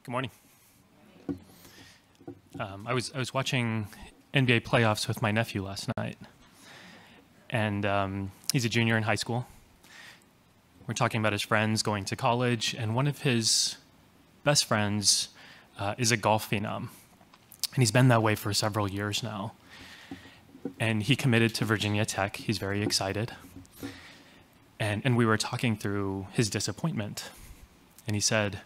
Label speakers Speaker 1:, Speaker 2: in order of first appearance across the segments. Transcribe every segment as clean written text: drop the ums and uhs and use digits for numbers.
Speaker 1: Good morning. I was watching NBA playoffs with my nephew last night, and he's a junior in high school. We're talking about his friends going to college, and one of his best friends is a golf phenom, and he's been that way for several years now. And he committed to Virginia Tech. He's very excited. And we were talking through his disappointment, and he said,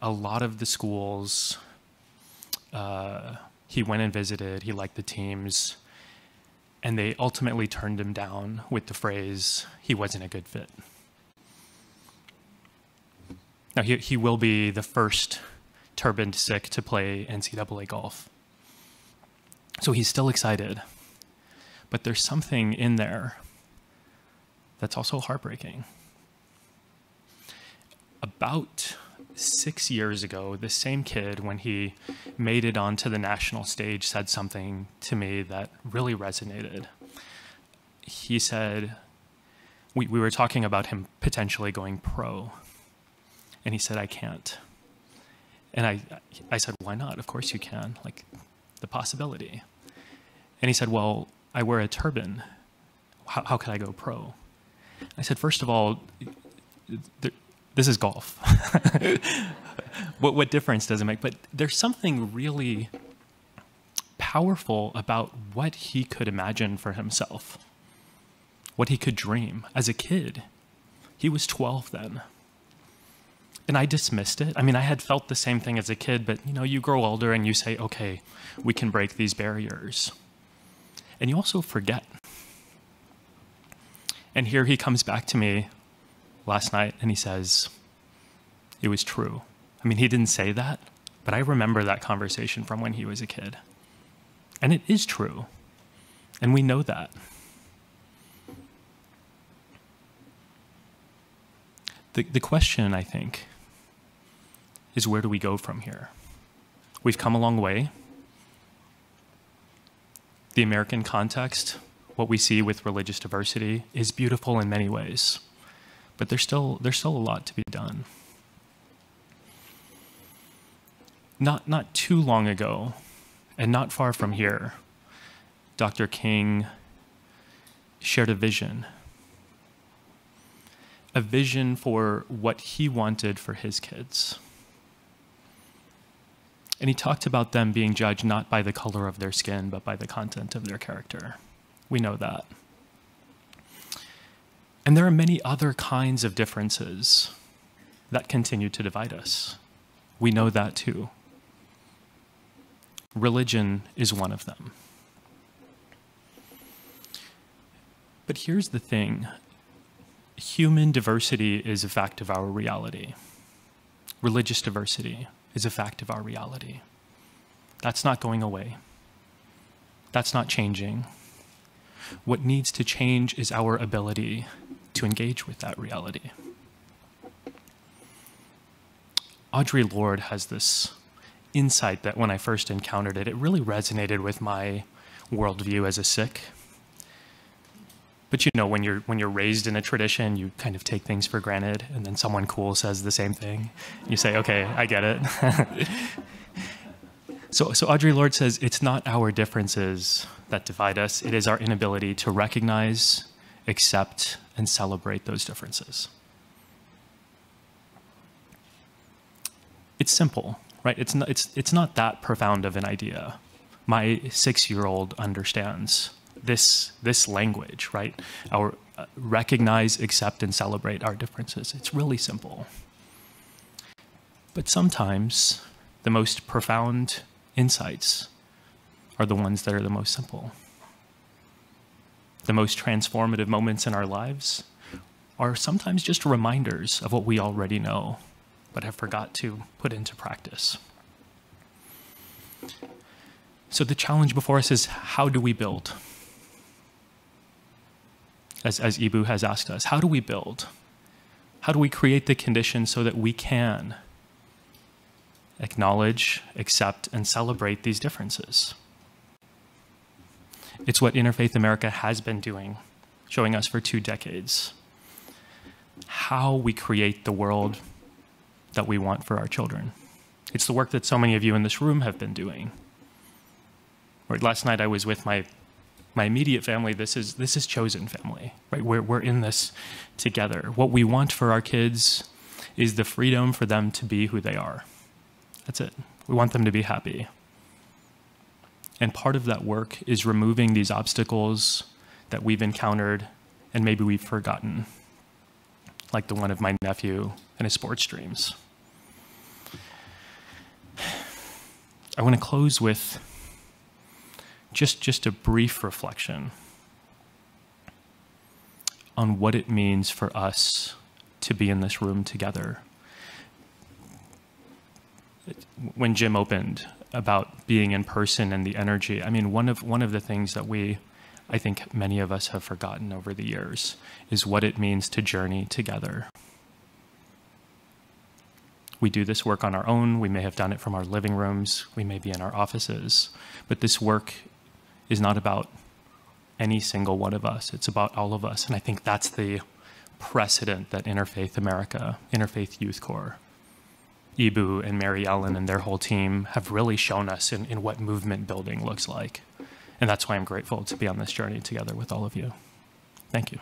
Speaker 1: a lot of the schools he went and visited, he liked the teams, and they ultimately turned him down with the phrase, he wasn't a good fit. Now, he will be the first turbaned Sikh to play NCAA golf. So he's still excited, but there's something in there that's also heartbreaking. About 6 years ago, the same kid, when he made it onto the national stage, said something to me that really resonated. He said, we were talking about him potentially going pro, and he said, I can't. And I said, why not? Of course you can, like the possibility. And he said, well, I wear a turban. How can I go pro? I said, first of all, this is golf. What difference does it make? But there's something really powerful about what he could imagine for himself, what he could dream as a kid. He was 12 then. And I dismissed it. I mean, I had felt the same thing as a kid, but you grow older and you say, okay, we can break these barriers. And you also forget. And here he comes back to me last night and he says, it was true. I mean, he didn't say that, but I remember that conversation from when he was a kid. And it is true. And we know that. The question, I think, is where do we go from here? We've come a long way. The American context, what we see with religious diversity, is beautiful in many ways, but there's still a lot to be done. Not too long ago, and not far from here, Dr. King shared a vision for what he wanted for his kids. And he talked about them being judged not by the color of their skin, but by the content of their character. We know that. And there are many other kinds of differences that continue to divide us. We know that too. Religion is one of them. But here's the thing. Human diversity is a fact of our reality. Religious diversity is a fact of our reality. That's not going away. That's not changing. What needs to change is our ability to engage with that reality. Audre Lorde has this insight that when I first encountered it, it really resonated with my worldview as a Sikh. But when you're raised in a tradition, you kind of take things for granted, and then someone cool says the same thing. You say, okay, I get it. So Audre Lorde says, it's not our differences that divide us. It is our inability to recognize, accept, and celebrate those differences. It's simple, right? It's not that profound of an idea. My 6-year-old understands this language, right? Our recognize, accept, and celebrate our differences. It's really simple. But sometimes the most profound insights are the ones that are the most simple. The most transformative moments in our lives are sometimes just reminders of what we already know, but have forgot to put into practice. So the challenge before us is, how do we build? As Ibu has asked us, how do we build? How do we create the conditions so that we can acknowledge, accept, and celebrate these differences? It's what Interfaith America has been doing, showing us for 2 decades. How we create the world that we want for our children. It's the work that so many of you in this room have been doing. Right, last night I was with my immediate family. This is chosen family, right? We're in this together. What we want for our kids is the freedom for them to be who they are. That's it. We want them to be happy. And part of that work is removing these obstacles that we've encountered and maybe we've forgotten, like the one of my nephew and his sports dreams. I want to close with just a brief reflection on what it means for us to be in this room together. When Jim opened about being in person and the energy, I mean, one of the things that I think many of us have forgotten over the years is what it means to journey together. We do this work on our own. We may have done it from our living rooms. We may be in our offices. But this work is not about any single one of us. It's about all of us. And I think that's the precedent that Interfaith America, Interfaith Youth Corps, Ibu and Mary Ellen and their whole team have really shown us in what movement building looks like. And that's why I'm grateful to be on this journey together with all of you. Thank you.